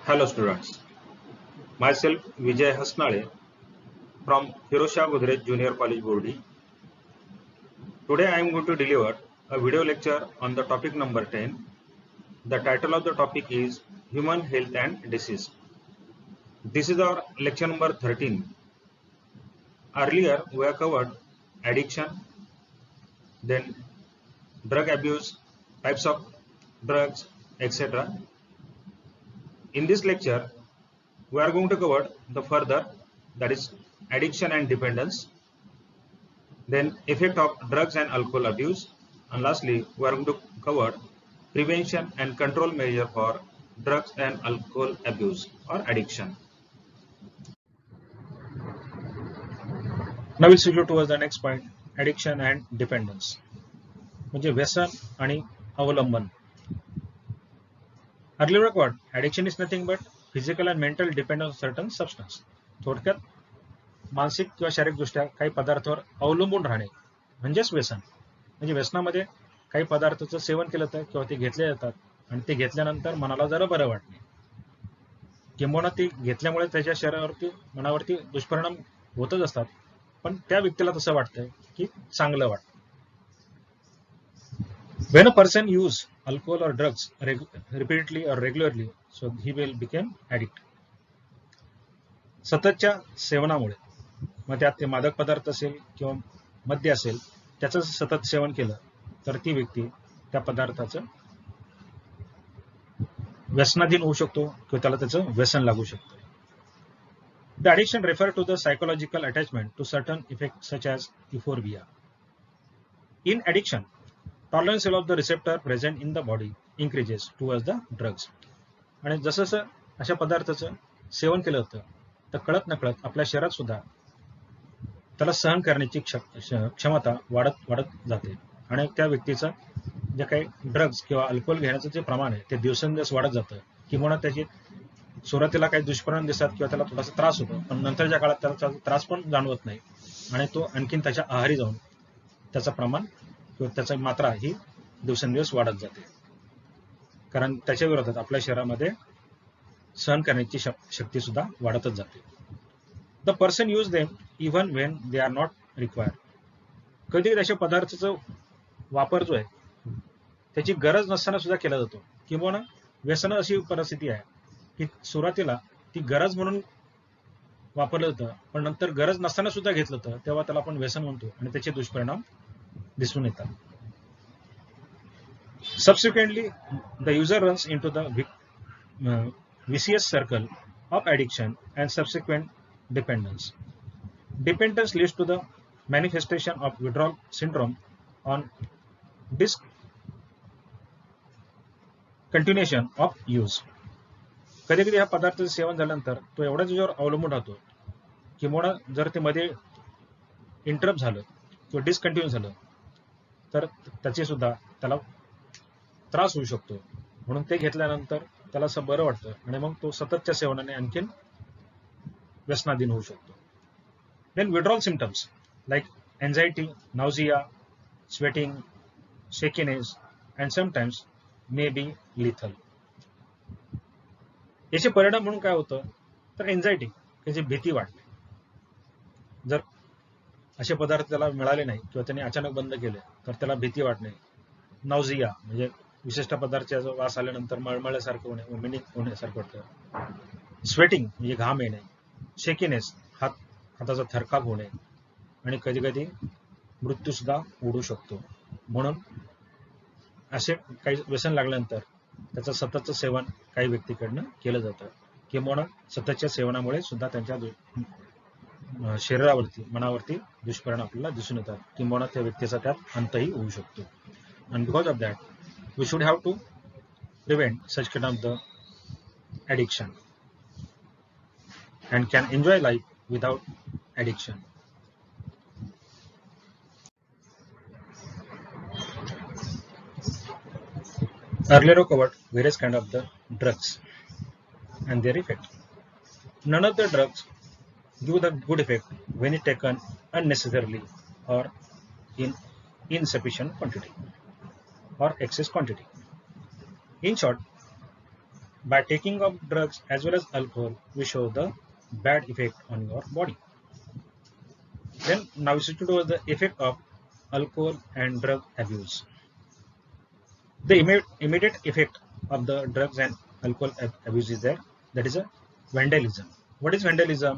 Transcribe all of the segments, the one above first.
Hello students, myself Vijay Hasnale from Hirosha Godrej Junior College Bordi. Today I am going to deliver a video lecture on the topic number 10. The title of the topic is Human Health and Disease. This is our lecture number 13. Earlier we have covered addiction, then drug abuse, types of drugs, etc. In this lecture we are going to cover the further, that is addiction and dependence, then effect of drugs and alcohol abuse, and lastly we are going to cover prevention and control measure for drugs and alcohol abuse or addiction. Now we'll switch towards the next point, addiction and dependence. म्हणजे व्यसन आणि अवलंबन. Earlier record, addiction is nothing but physical and mental dependence on certain substance. थोडक्यात मानसिक किंवा शारीरिक दृष्ट्या काही पदार्थावर अवलंबून राहणे म्हणजेच व्यसन. म्हणजे व्यसनामध्ये काही पदार्थाचं सेवन केलं तर किंवा ते घेतले जातात आणि ते घेतल्यानंतर मनाला जरा बरं वाटणे, किंबहुना ते घेतल्यामुळे त्याच्या शरीरावरती मनावरती दुष्परिणाम होतच असतात, पण त्या व्यक्तीला तसं वाटतंय की चांगलं वाटतं. When a person use alcohol or drugs repeatedly or regularly, so he will become addict. सततच्या सेवनामुळे, मग त्यात ते मादक पदार्थ असेल किंवा मद्य असेल, त्याचं सतत सेवन केलं तर ती व्यक्ती त्या पदार्थाचं व्यसनाधीन होऊ शकतो किंवा त्याला त्याचं व्यसन लागू शकतं. The addiction refer to the psychological attachment to certain effects such as euphoria. In addiction, tolerance level of the receptor present in the body increases towards the drugs. आणि जसं अशा पदार्थाचं सेवन केलं होतं तर कळत नकळत आपल्या शरीरात सुद्धा त्याला सहन करण्याची क्षमता वाढत जाते आणि त्या व्यक्तीचं जे काही ड्रग्ज किंवा अल्कोहोल घेण्याचं जे प्रमाण आहे ते दिवसेंदिवस वाढत जातं, किंवा त्याची सुरुवातीला काही दुष्परिणाम दिसतात किंवा त्याला थोडासा त्रास होतो, पण नंतरच्या काळात त्याला त्रास पण जाणवत नाही आणि तो आणखीन त्याच्या आहारी जाऊन त्याचं प्रमाण किंवा त्याची मात्रा ही दिवसेंदिवस वाढत जाते, कारण त्याच्या विरोधात आपल्या शरीरामध्ये सहन करण्याची शक्ती सुद्धा वाढतच जाते. The person use them even when they are not required. कधी अशा पदार्थाचा वापर जो आहे त्याची गरज नसताना सुद्धा केला जातो, किंवा व्यसन अशी परिस्थिती आहे की सुरुवातीला ती गरज म्हणून वापरलं जातं, पण नंतर गरज नसताना सुद्धा घेतलं तर तेव्हा त्याला आपण व्यसन म्हणतो आणि त्याचे दुष्परिणाम दिसून येतात. Subsequently, the user runs into the vicious circle of addiction and subsequent dependence. Dependence leads to the manifestation of withdrawal syndrome on discontinuation of use. कधी कधी हा पदार्थाचं सेवन झाल्यानंतर तो एवढा त्याच्यावर अवलंबून राहतो, किंवा जर ते मध्ये इंटरप्ट झालं किंवा डिस्कंटिन्यू झालं तर त्याचे सुद्धा त्याला त्रास होऊ शकतो, म्हणून ते घेतल्यानंतर त्याला असं बरं वाटतं आणि मग तो सततच्या सेवनाने आणखीन व्यसनाधीन होऊ शकतो. Then withdrawal symptoms like anxiety, nausea, sweating, shakiness and sometimes may be lethal. याचे परिणाम म्हणून काय होतं तर एन्झायटी, त्याची भीती वाटते. जर असे पदार्थ त्याला मिळाले नाही किंवा त्याने अचानक बंद केले तर त्याला भीती वाटणे. नाउझिया म्हणजे विशिष्ट पदार्थाचा वास आल्यानंतर मळमळल्यासारखं होणे, वॉमिटिंग होण्यासारखं वाटतं. स्वेटिंग म्हणजे घाम येणे. शेकिनेस हाताचा थरकाप होणे आणि कधी कधी मृत्यू सुद्धा ओढू शकतो. म्हणून असे काही व्यसन लागल्यानंतर त्याचं सततचं सेवन काही व्यक्तीकडनं केलं जातं, किंवा सततच्या सेवनामुळे सुद्धा त्यांच्या शरीरावरती मनावरती दुष्परिणाम आपल्याला दिसून येतात, किंवा त्या व्यक्तीचा त्यात अंतही होऊ शकतो. And because of that, we should have to prevent such kind of the addiction and can enjoy life without addiction. Earlier we covered various kind of the drugs and their effect. None of the drugs give the good effect when it taken unnecessarily or in insufficient quantity or excess quantity. In short, By taking of drugs as well as alcohol, we show the bad effect on your body. Then now we switch to the effect of alcohol and drug abuse. The immediate effect of the drugs and alcohol abuse is there. That is a vandalism. What is vandalism?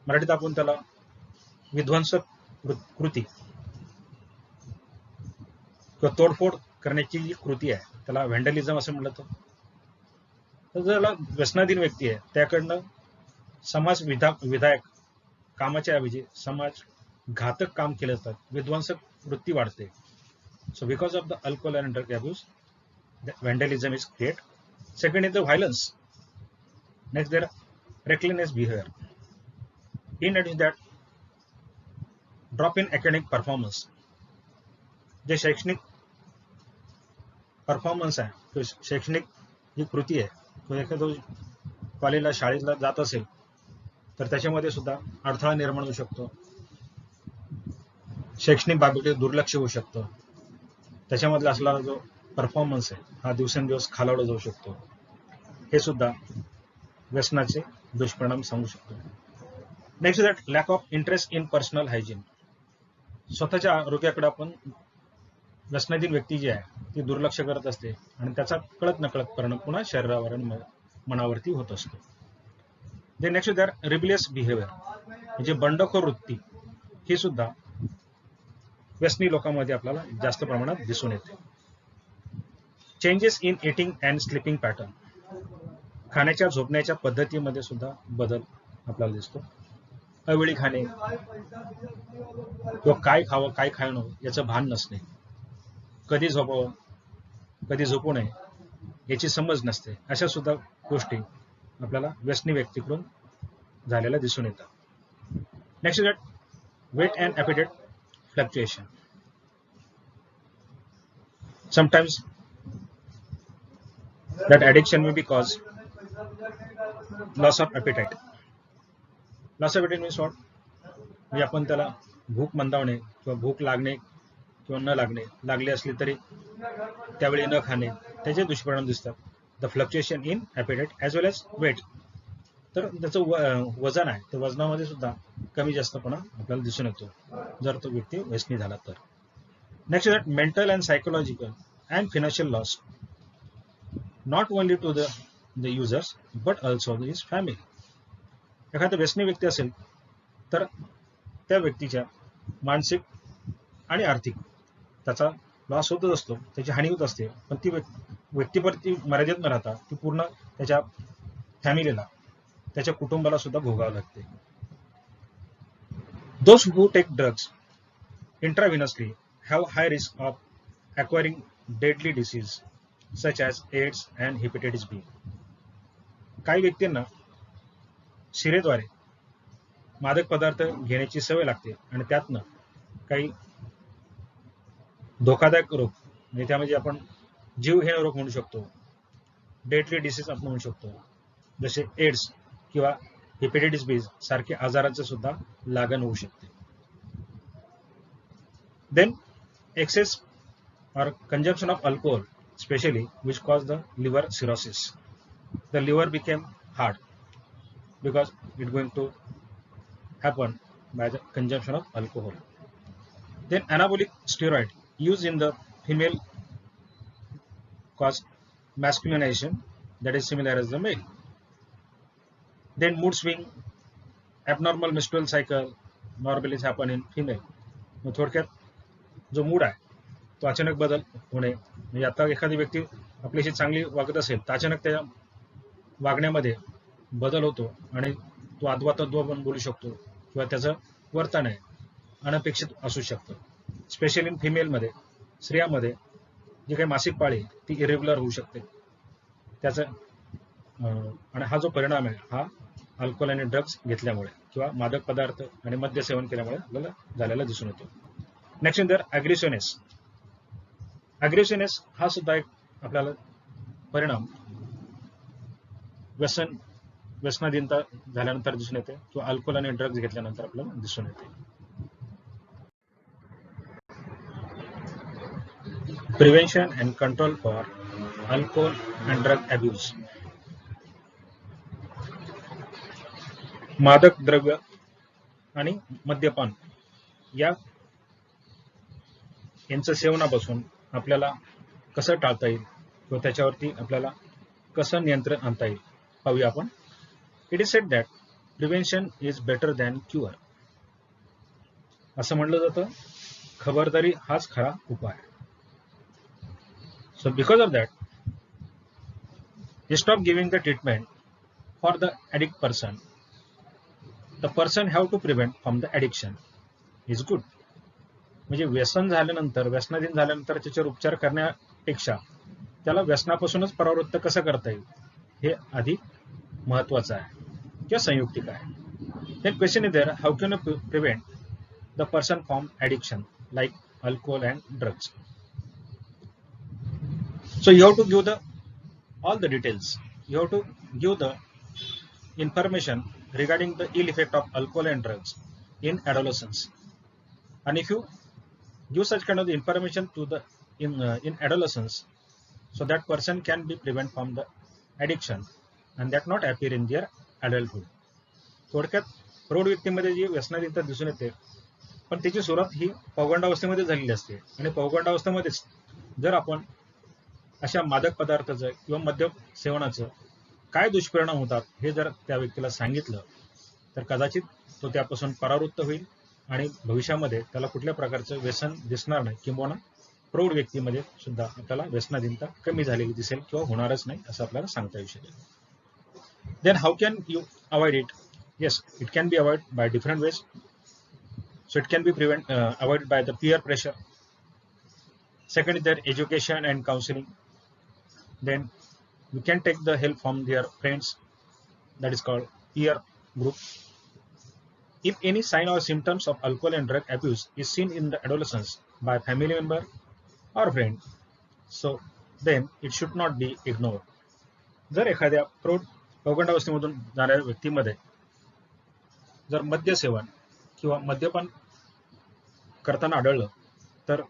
मराठीत आपण त्याला विध्वंसक कृती किंवा तोडफोड करण्याची जी कृती आहे त्याला व्हँडलिझम असं म्हटलं तर ज्याला व्यसनाधीन व्यक्ती आहे त्याकडनं समाज विधायक कामाच्या ऐवजी समाज घातक काम केले जातात, विध्वंसक वृत्ती वाढते. So because of the alcohol and drug abuse, the vandalism is created. Second is the violence. Next, there reckless behavior. In addition that, drop in academic performance. जे शैक्षणिक परफॉर्मन्स आहे, शैक्षणिक जी कृती आहे, तो एखादा कॉलेजला शाळेला जात असेल तर त्याच्यामध्ये सुद्धा अडथळा निर्माण होऊ शकतो. शैक्षणिक बाबतीत दुर्लक्ष होऊ शकतं. त्याच्यामधला असलेला जो परफॉर्मन्स आहे हा दिवसेंदिवस खालावला जाऊ शकतो. हे सुद्धा व्यसनाचे दुष्परिणाम सांगू शकतो. Next that lack of interest in personal hygiene. स्वतःच्या आरोग्याकडे आपण व्यसनाधीन व्यक्ती जी आहे ती दुर्लक्ष करत असते आणि त्याचा कळत नकळत परिणाम पुन्हा शरीरावर आणि मनावरती होत असतो. दे नेक्स्ट दॅट रिबिलियस बिहेवियर, म्हणजे बंडखोर वृत्ती, ही सुद्धा व्यसनी लोकांमध्ये आपल्याला जास्त प्रमाणात दिसून येते. Changes in eating and sleeping pattern, खाण्याच्या झोपण्याच्या पद्धतीमध्ये सुद्धा बदल आपल्याला दिसतो. अवेळी खाणे किंवा काय खावं काय खाणं याचं भान नसणे, कधी झोपावं कधी झोपू नये याची समज नसते, अशा सुद्धा गोष्टी आपल्याला व्यसनी व्यक्तीकडून झालेल्या दिसून येतात. Next that weight and appetite fluctuation. Sometimes that addiction may be cause loss of appetite. Loss of appetite means what? म्हणजे आपण त्याला भूक मंदावणे किंवा भूक लागणे किंवा न लागणे, लागली असली तरी त्यावेळी न खाणे, त्याचे दुष्परिणाम दिसतात. The fluctuation in appetite as well as weight. तर त्याचं वजन आहे त्या वजनामध्ये सुद्धा कमी जास्तपणा आपल्याला दिसून येतो जर तो व्यक्ती व्यसनी झाला तर. Next that mental and psychological and financial loss, not only to the users but also his family. एखादा व्यसनी व्यक्ती असेल तर त्या व्यक्तीच्या मानसिक आणि आर्थिक त्याचा लॉस होतच असतो, त्याची हानी होत असते, पण ती व्यक्तीवरती मर्यादित न राहता ती पूर्ण त्याच्या फॅमिलीला त्याच्या कुटुंबाला सुद्धा भोगावं लागते. Those who take drugs intravenously have high risk of acquiring deadly disease such as AIDS and hepatitis B. काही व्यक्तींना शिरेद्वारे मादक पदार्थ घेण्याची सवय लागते आणि त्यातनं काही धोकादायक रोग, म्हणजे त्यामध्ये आपण जीवघेणा रोग म्हणू शकतो, डेडली डिसीज आपण म्हणू शकतो, जसे एड्स किंवा हेपेटायटिस बी सारखे आजारांचे सुद्धा लागण होऊ शकते. Then excess or consumption of alcohol especially which caused the liver cirrhosis. The liver became hard because it going to happen by the consumption of alcohol. Then anabolic steroid used in the female cause masculinization, that is similar as the male. Then mood swing, abnormal menstrual cycle normally happen in female. थोडक्यात जो mood आहे तो अचानक बदल होणे, म्हणजे आता एखादी व्यक्ती आपल्याशी चांगली वागत असेल तर अचानक त्या वागण्यामध्ये बदल होतो आणि तो अद्वा तद्वा पण बोलू शकतो किंवा त्याचं वर्तन आहे अनपेक्षित असू शकतं. स्पेशली इन फिमेलमध्ये, स्त्रियांमध्ये जी काही मासिक पाळी ती इरेग्युलर होऊ शकते. त्याचं आणि हा जो परिणाम आहे हा अल्कोहोल आणि ड्रग्ज घेतल्यामुळे किंवा मादक पदार्थ आणि मद्य सेवन केल्यामुळे आपल्याला झालेला दिसून येतो. Next is aggressiveness. अग्रेसिव्हनेस हा सुद्धा एक आपल्याला परिणाम व्यसनाधीनता झाल्यानंतर दिसून येते किंवा अल्कोहोल आणि ड्रग्ज घेतल्यानंतर आपल्याला दिसून येते. Prevention and control for alcohol and drug abuse. मादक द्रव्य आणि मद्यपान यांचं सेवनापासून आपल्याला कसं टाळता येईल किंवा त्याच्यावरती आपल्याला कसं नियंत्रण आणता येईल पाहूया आपण. It is sed that prevention is better than cure. असं म्हणलं जातं खबरदारी हाच खरा उपाय. So because of that instead of giving the treatment for the addict person, the person have to prevent from the addiction is good. म्हणजे व्यसन झाल्यानंतर व्यसनाधीन झाल्यानंतर त्याच्यावर उपचार करण्यापेक्षा त्याला व्यसनापासूनच परावृत्त कसं करता येईल हे अधिक महत्वाचं आहे किंवा संयुक्तिक आहे. Then question is there, how can you prevent the person from addiction like alcohol and drugs? So you have to give all the details. You have to give the information regarding the ill effect of alcohol and drugs in adolescence. And if you give such kind of information to the in adolescence, so that person can be prevent from the addiction and that not appear in their adulthood. थोडक्यात प्रौढ व्यक्तीमध्ये जी व्यसनाधीनता दिसून येते पण त्याची सुरुवात ही पौगंडावस्थेमध्ये झालेली असते आणि पौगंडावस्थेमध्येच जर आपण अशा मादक पदार्थाचं किंवा मद्य सेवनाचं काय दुष्परिणाम होतात हे जर त्या व्यक्तीला सांगितलं तर कदाचित तो त्यापासून परावृत्त होईल आणि भविष्यामध्ये त्याला कुठल्या प्रकारचं व्यसन दिसणार नाही किंवा प्रौढ व्यक्तीमध्ये सुद्धा आपल्याला व्यसनाधीनता कमी झालेली दिसेल किंवा होणारच नाही असं आपल्याला सांगता येऊ शकेल. Then how can you avoid it? Yes, it can be avoid by different ways. So it can be avoid by the peer pressure. Second is their education and counseling. Then you can take the help from their friends, that is called peer group. If any sign or symptoms of alcohol and drug abuse is seen in the adolescence by family member or friend, so then it should not be ignored. जर एखाद्या पौगंडावस्थेमधून जाणाऱ्या व्यक्तीमध्ये जर मद्य सेवन किंवा मद्यपान करताना आढळलं तर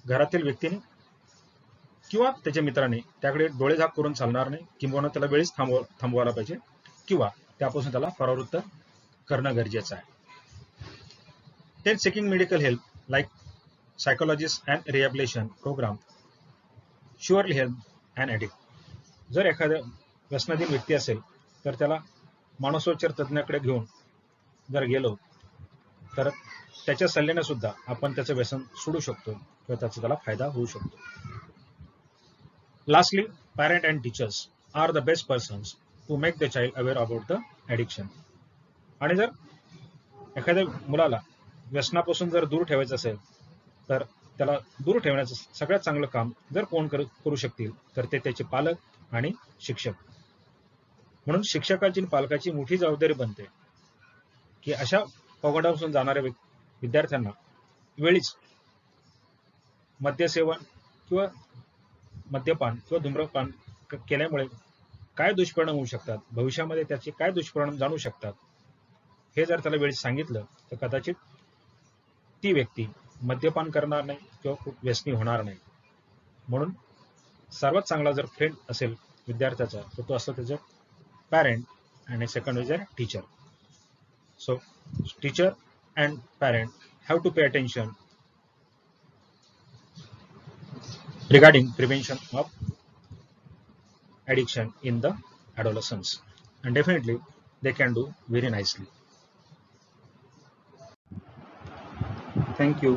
घरातील व्यक्तीने किंवा त्याच्या मित्राने त्याकडे डोळेझाक करून चालणार नाही किंवा त्याला वेळीच थांबवायला पाहिजे किंवा त्यापासून त्याला परावृत्त करणं गरजेचं आहे. Then seeking medical help like psychologist and rehabilitation program surely help an addict. जर एखाद्या व्यसनाधीन व्यक्ती असेल तर त्याला मानसोपचार तज्ञाकडे घेऊन जर गेलो तर त्याच्या सल्ल्याने सुद्धा आपण त्याचं व्यसन सोडू शकतो किंवा त्याचा त्याला फायदा होऊ शकतो. Lastly, parent and teachers are the best persons to make the child aware about the addiction. आणि जर एखाद्या मुलाला व्यसनापासून जर दूर ठेवायचं असेल तर त्याला दूर ठेवण्याचं सगळ्यात चांगलं काम जर कोण करू शकतील तर ते त्याचे पालक आणि शिक्षक. म्हणून शिक्षकाची आणि पालकाची मोठी जबाबदारी बनते की अशा पौगंडापासून जाणाऱ्या विद्यार्थ्यांना वेळीच मद्यसेवन किंवा मद्यपान किंवा धूम्रपान केल्यामुळे काय दुष्परिणाम होऊ शकतात, भविष्यामध्ये त्याचे काय दुष्परिणाम जाणू शकतात हे जर त्याला वेळीच सांगितलं तर कदाचित ती व्यक्ती मद्यपान करणार नाही किंवा व्यसनी होणार नाही. म्हणून सर्वात चांगला जर फ्रेंड असेल विद्यार्थ्याचा तर तो असतो त्याचा पॅरेंट आणि second is a teacher. So teacher and parent have to pay attention regarding prevention of addiction in the adolescence, and definitely they can do very nicely. Thank you.